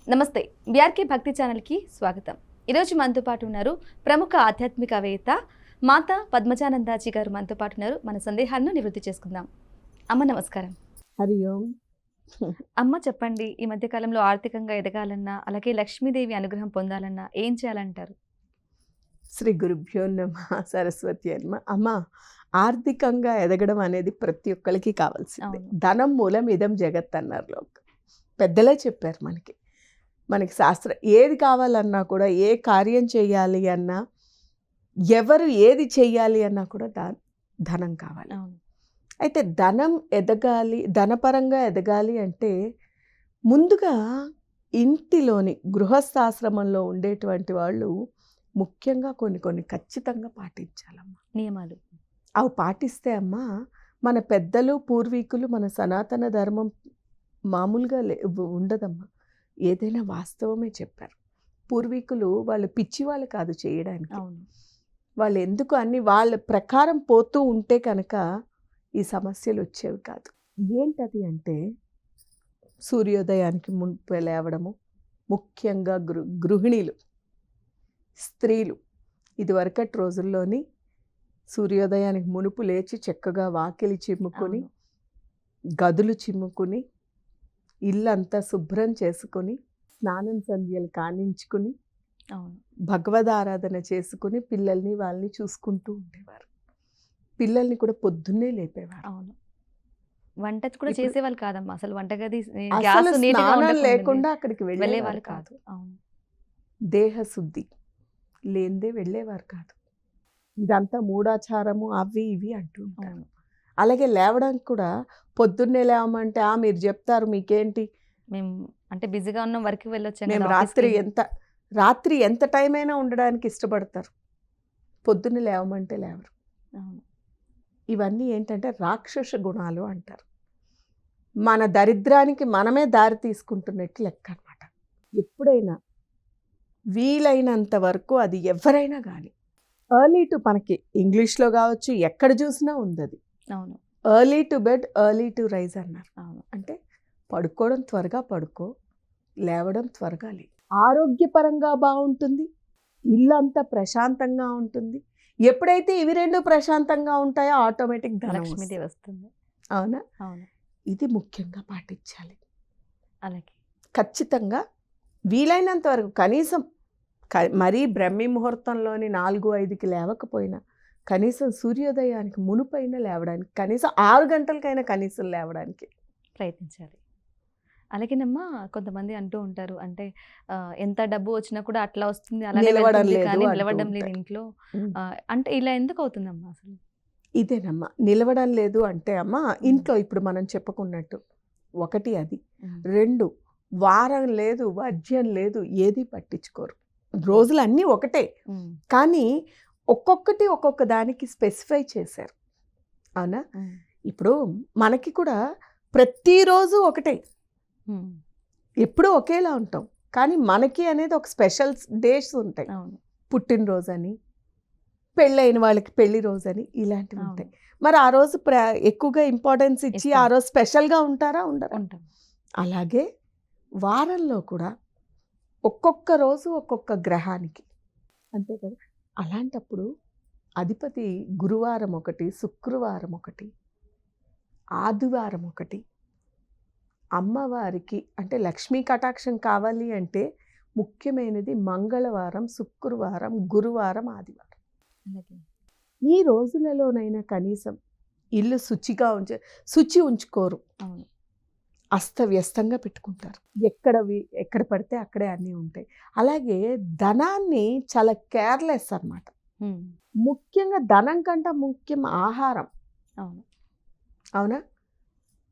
నమస్తే బీఆర్కే భక్తి ఛానల్కి స్వాగతం. ఈరోజు మనతో పాటు ఉన్నారు ప్రముఖ ఆధ్యాత్మికవేత్త మాతా పద్మజానందాజీ గారు మనతో పాటు ఉన్నారు. మన సందేహాలను నివృత్తి చేసుకుందాం. అమ్మ నమస్కారం. హరి ఓం. అమ్మ చెప్పండి, ఈ మధ్య కాలంలో ఆర్థికంగా ఎదగాలన్నా అలాగే లక్ష్మీదేవి అనుగ్రహం పొందాలన్నా ఏం చేయాలంటారు? శ్రీ గురుభ్యో నమః. సరస్వతి అమ్మ, ఆర్థికంగా ఎదగడం అనేది ప్రతి ఒక్కరికి కావాల్సింది. అవును. ధనం మూలం ఇదం జగత్ అన్నారు పెద్దలే చెప్పారు మనకి శాస్త్రం. ఏది కావాలన్నా కూడా, ఏ కార్యం చేయాలి అన్నా, ఎవరు ఏది చెయ్యాలి అన్నా కూడా ధనం కావాలి. అవును. అయితే ధనం ఎదగాలి, ధనపరంగా ఎదగాలి అంటే ముందుగా ఇంటిలోని గృహస్థాశ్రమంలో ఉండేటువంటి వాళ్ళు ముఖ్యంగా కొన్ని ఖచ్చితంగా పాటించాలమ్మా. నియమాలు అవి పాటిస్తే అమ్మా, మన పెద్దలు పూర్వీకులు మన సనాతన ధర్మం మామూలుగా ఉండదమ్మా. ఏదైనా వాస్తవమే చెప్పారు. పూర్వీకులు వాళ్ళు పిచ్చి వాళ్ళు కాదు చేయడానికి. అవును. వాళ్ళు ఎందుకు అన్ని వాళ్ళ ప్రకారం పోతూ ఉంటే కనుక ఈ సమస్యలు వచ్చేవి కాదు. ఏంటది అంటే సూర్యోదయానికి మునుపు లేవడము, ముఖ్యంగా గృహిణీలు, స్త్రీలు ఇదివరకటి రోజుల్లోని సూర్యోదయానికి మునుపు లేచి చక్కగా వాకిలి చిమ్ముకొని, గదులు చిమ్ముకుని, ఇల్లంతా శుభ్రం చేసుకొని, స్నానం సంధ్యలు కానించుకుని, భగవద్ ఆరాధన చేసుకుని పిల్లల్ని వాళ్ళని చూసుకుంటూ ఉండేవారు. పిల్లల్ని కూడా పొద్దున్నే లేపేవారు. అవును. వంట కూడా చేసేవాళ్ళు కాదమ్మా. అసలు వంటగది స్నానం లేకుండా అక్కడికి వెళ్ళేవాళ్ళు కాదు. అవును. దేహ శుద్ధి లేనిదే వెళ్ళేవారు కాదు. ఇదంతా మూఢాచారము అవి ఇవి అంటూ ఉంటారు. అలాగే లేవడానికి కూడా పొద్దున్నే లేవమంటే మీరు చెప్తారు మీకేంటి, మేము అంటే బిజీగా ఉన్నాం, వర్క్కి వెళ్ళొచ్చాం, మేము రాత్రి ఎంత టైం అయినా ఉండడానికి ఇష్టపడతారు. పొద్దున్నే లేవమంటే లేవరు. ఇవన్నీ ఏంటంటే రాక్షస గుణాలు అంటారు. మన దరిద్రానికి మనమే దారి తీసుకుంటున్నట్టు లెక్క అనమాట. ఎప్పుడైనా వీలైనంత వరకు అది ఎవరైనా కానీ ఎర్లీ టు, మనకి ఇంగ్లీష్లో కావచ్చు ఎక్కడ చూసినా ఉంది అది. అవును. Early to bed early to rise అన్నారు. అవును. అంటే పడుకోవడం త్వరగా పడుకో, లేవడం త్వరగా లే. ఆరోగ్యపరంగా బాగుంటుంది, ఇల్లు అంతా ప్రశాంతంగా ఉంటుంది. ఎప్పుడైతే ఇవి రెండు ప్రశాంతంగా ఉంటాయో ఆటోమేటిక్ లక్ష్మీదేవి వస్తుంది. అవునా? అవును. ఇది ముఖ్యంగా పాటించాలి. అలాగే ఖచ్చితంగా వీలైనంత వరకు కనీసం మరీ బ్రహ్మీ ముహూర్తంలోని 4-5కి లేవకపోయినా కనీసం సూర్యోదయానికి మునుపైనా లేవడానికి, కనీసం 6 గంటలకైనా కనీసం లేవడానికి ప్రయత్నించాలి. అలాగేనమ్మా, కొంతమంది అంటూ ఉంటారు, అంటే ఎంత డబ్బు వచ్చినా కూడా అట్లా వస్తుంది, అలా నిలవడం లేదు ఇంట్లో. అంటే ఇలా ఎందుకు అవుతుందమ్మా అసలు? ఇదేనమ్మా, నిలవడం లేదు అంటే అమ్మా, ఇంట్లో ఇప్పుడు మనం చెప్పుకున్నట్టు ఒకటి అది. 2, వారం లేదు, వర్జ్యం లేదు, ఏది పట్టించుకోరు. రోజులు అన్నీ ఒకటే, కానీ ఒక్కొక్కటి ఒక్కొక్క దానికి స్పెసిఫై చేశారు. అవునా? ఇప్పుడు మనకి కూడా ప్రతిరోజు ఒకటే, ఎప్పుడూ ఒకేలా ఉంటాం, కానీ మనకి అనేది ఒక స్పెషల్ డేస్ ఉంటాయి. పుట్టినరోజు అని, పెళ్ళైన వాళ్ళకి పెళ్లి రోజు అని, ఇలాంటివి ఉంటాయి. మరి ఆ రోజు ఎక్కువగా ఇంపార్టెన్స్ ఇచ్చి ఆ రోజు స్పెషల్గా ఉంటారా? ఉండరు. అలాగే వారంలో కూడా ఒక్కొక్క రోజు ఒక్కొక్క గ్రహానికి, అంతే కదా. అలాంటప్పుడు అధిపతి గురువారం ఒకటి, శుక్రవారం ఒకటి, ఆదివారం ఒకటి, అమ్మవారికి అంటే లక్ష్మీ కటాక్షం కావాలి అంటే ముఖ్యమైనది మంగళవారం, శుక్రవారం, గురువారం, ఆదివారం. ఈ రోజులలోనైనా కనీసం ఇల్లు శుచి ఉంచుకోరు. అస్తవ్యస్తంగా పెట్టుకుంటారు. ఎక్కడ పడితే అక్కడే అన్నీ ఉంటాయి. అలాగే ధనాన్ని చాలా కేర్లెస్ అన్నమాట. ముఖ్యంగా ధనం కంటే ముఖ్యం ఆహారం. అవునా?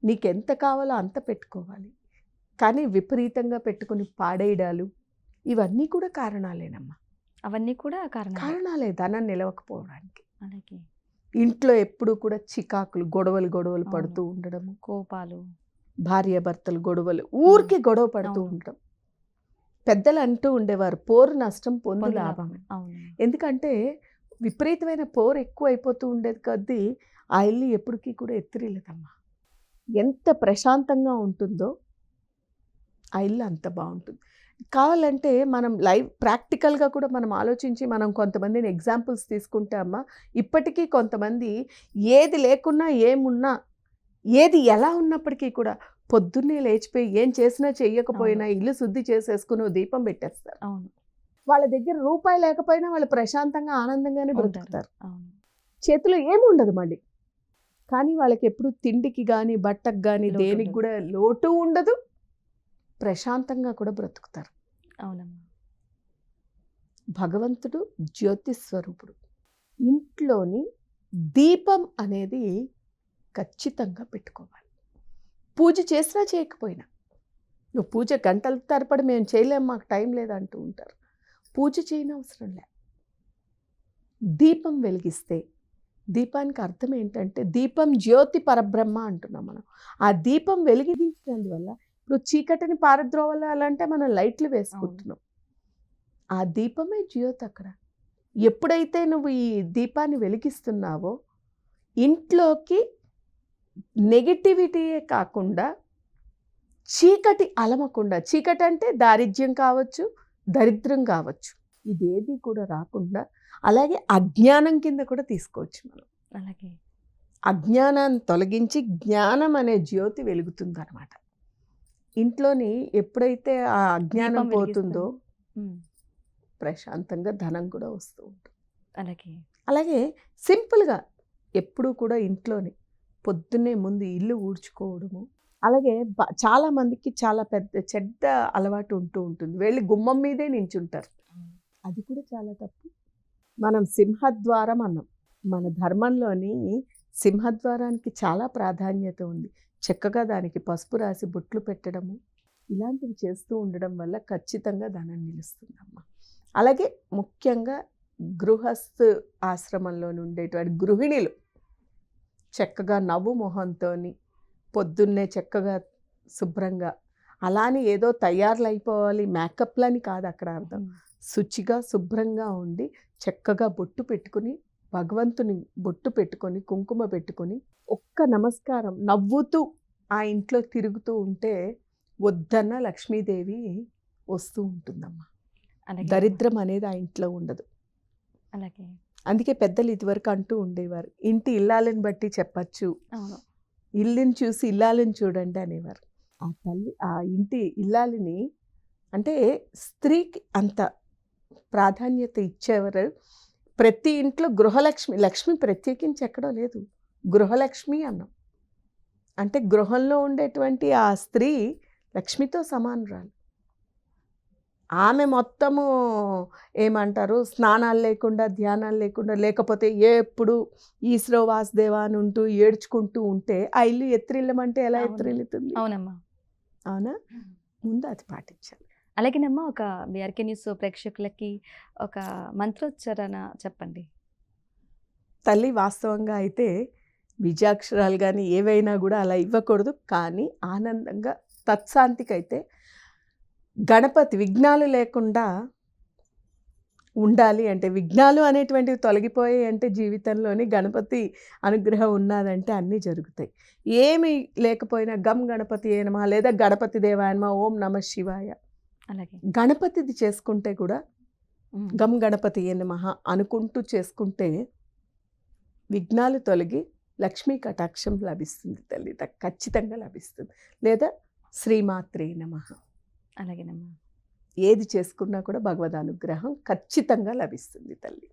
నీకెంత కావాలో అంత పెట్టుకోవాలి, కానీ విపరీతంగా పెట్టుకుని పాడేయడాలు ఇవన్నీ కూడా కారణాలేనమ్మా. అవన్నీ కూడా కారణాలే ధనం నిలవకపోవడానికి. అలాగే ఇంట్లో ఎప్పుడు కూడా చికాకులు, గొడవలు పడుతూ ఉండడము, కోపాలు, భార్యాభర్తలు గొడవలు, ఊరికి గొడవ పడుతూ ఉండడం. పెద్దలు అంటూ ఉండేవారు, పోరు నష్టం పొందు లాభమే. ఎందుకంటే విపరీతమైన పోరు ఎక్కువ అయిపోతూ ఉండేది కొద్దీ ఆ ఇల్లు ఎప్పటికీ కూడా ఎత్తిరిల్లదమ్మా. ఎంత ప్రశాంతంగా ఉంటుందో ఆ ఇల్లు అంత బాగుంటుంది. కావాలంటే మనం లైవ్ ప్రాక్టికల్గా కూడా మనం ఆలోచించి మనం కొంతమందిని ఎగ్జాంపుల్స్ తీసుకుంటే అమ్మ, ఇప్పటికీ కొంతమంది ఏది లేకున్నా ఏమున్నా ఏది ఎలా ఉన్నప్పటికీ కూడా పొద్దున్నే లేచిపోయి ఏం చేసినా చెయ్యకపోయినా ఇల్లు శుద్ధి చేసేసుకుని ఓ దీపం పెట్టేస్తారు. అవును. వాళ్ళ దగ్గర రూపాయి లేకపోయినా వాళ్ళు ప్రశాంతంగా ఆనందంగానే ఉంటారు. బ్రతుకుతారు. అవును. చేతిలో ఏముండదు మళ్ళీ. కానీ వాళ్ళకి ఎప్పుడు తిండికి కానీ బట్టకు కానీ లోటు దేనికి ఉండదు. కూడా లోటు ఉండదు. ప్రశాంతంగా కూడా బ్రతుకుతారు. అవునమ్మా. భగవంతుడు జ్యోతి స్వరూపుడు. ఇంట్లోని దీపం అనేది ఖచ్చితంగా పెట్టుకోవాలి. పూజ చేసినా చేయకపోయినా. నువ్వు పూజ గంటల తరబడి మేము చేయలేము, మాకు టైం లేదంటూ ఉంటారు. పూజ చేయనవసరం లే. దీపం వెలిగిస్తే, దీపానికి అర్థం ఏంటంటే దీపం జ్యోతి పరబ్రహ్మ అంటున్నాం మనం. ఆ దీపం వెలిగించినందువల్ల ఇప్పుడు చీకటిని పారద్రోవాలంటే మనం లైట్లు వేసుకుంటున్నాం. ఆ దీపమే జ్యోతి అక్కడ. ఎప్పుడైతే నువ్వు ఈ దీపాన్ని వెలిగిస్తున్నావో ఇంట్లోకి నెగటివిటీయే కాకుండా చీకటి అలమకుండా, చీకటి అంటే దారిద్ర్యం కావచ్చు, దరిద్రం కావచ్చు, ఇదేది కూడా రాకుండా, అలాగే అజ్ఞానం కింద కూడా తీసుకోవచ్చు మనం. అలాగే అజ్ఞానాన్ని తొలగించి జ్ఞానం అనే జ్యోతి వెలుగుతుంది అనమాట. ఇంట్లోని ఎప్పుడైతే ఆ అజ్ఞానం దీపం పోతుందో ఉమ్, ప్రశాంతంగా ధనం కూడా వస్తూ ఉంటుంది. అలాగే అలాగే సింపుల్గా ఎప్పుడూ కూడా ఇంట్లోనే పొద్దున్నే ముందు ఇల్లు ఊడ్చుకోవడము. అలాగే చాలామందికి చాలా పెద్ద చెడ్డ అలవాటు ఉంటూ ఉంటుంది. వెళ్ళి గుమ్మం మీదే నించుంటారు. అది కూడా చాలా తప్పు. మనం సింహద్వారం అన్నాం. మన ధర్మంలోని సింహద్వారానికి చాలా ప్రాధాన్యత ఉంది. చక్కగా దానికి పసుపు రాసి బొట్లు పెట్టడము ఇలాంటివి చేస్తూ ఉండడం వల్ల ఖచ్చితంగా ధనం నిలుస్తుందమ్మా. అలాగే ముఖ్యంగా గృహస్థ ఆశ్రమంలో ఉండేటువంటి గృహిణులు చక్కగా నవ్వు మొహంతోని పొద్దున్నే చక్కగా శుభ్రంగా, అలానే ఏదో తయారులు అయిపోవాలి మేకప్లని కాదు అక్కడ అర్థం. శుచిగా శుభ్రంగా ఉండి చక్కగా బొట్టు పెట్టుకుని, భగవంతుని బొట్టు పెట్టుకొని, కుంకుమ పెట్టుకొని ఒక్క నమస్కారం నవ్వుతూ ఆ ఇంట్లో తిరుగుతూ ఉంటే వద్దన్న లక్ష్మీదేవి వస్తూ ఉంటుందమ్మా. అలాగే దరిద్రం అనేది ఆ ఇంట్లో ఉండదు. అలాగే అందుకే పెద్దలు ఇదివరకు అంటూ ఉండేవారు, ఇంటి ఇల్లాలని బట్టి చెప్పచ్చు, అవును. ఇల్లుని చూసి ఇల్లాలని చూడండి అనేవారు. ఆ తల్లి ఆ ఇంటి ఇల్లాలిని అంటే స్త్రీకి అంత ప్రాధాన్యత ఇచ్చేవారు. ప్రతి ఇంట్లో గృహలక్ష్మి, లక్ష్మి ప్రత్యేకించి ఎక్కడో లేదు, గృహలక్ష్మి అన్నాం. అంటే గృహంలో ఉండేటువంటి ఆ స్త్రీ లక్ష్మితో సమానురాలు. ఆమె మొత్తము ఏమంటారు స్నానాలు లేకుండా, ధ్యానాలు లేకుండా, లేకపోతే ఎప్పుడు ఈశ్వరో వాసుదేవ అని ఉంటూ ఏడ్చుకుంటూ ఉంటే ఆ ఇల్లు ఎత్తిరిల్లమంటే ఎలా అవును. ఎత్తిరిల్లుతుంది? అవునమ్మా. అవునా? ముందు అది పాటించాలి. అలాగేనమ్మా, ఒక బీఆర్కే న్యూస్ ప్రేక్షకులకి ఒక మంత్రోచ్చారణ చెప్పండి. తల్లి వాస్తవంగా అయితే బీజాక్షరాలు కానీ ఏవైనా కూడా అలా ఇవ్వకూడదు. కానీ ఆనందంగా తత్శాంతికైతే గణపతి విఘ్నాలు లేకుండా ఉండాలి అంటే, విఘ్నాలు అనేటువంటివి తొలగిపోయాయి అంటే జీవితంలోని గణపతి అనుగ్రహం ఉన్నదంటే అన్నీ జరుగుతాయి. ఏమి లేకపోయినా గం గణపతి ఏ నమః లేదా గణపతి దేవాయ నమః, ఓం నమ శివాయ, అలాగే గణపతిది చేసుకుంటే కూడా గం గణపతి ఏ నమః అనుకుంటూ చేసుకుంటే విఘ్నాలు తొలగి లక్ష్మీ కటాక్షం లభిస్తుంది తల్లి, ఖచ్చితంగా లభిస్తుంది. లేదా శ్రీమాత్రే నమః, అలాగేనమ్మా. ఏది చేసుకున్నా కూడా భగవద్ అనుగ్రహం ఖచ్చితంగా లభిస్తుంది తల్లి.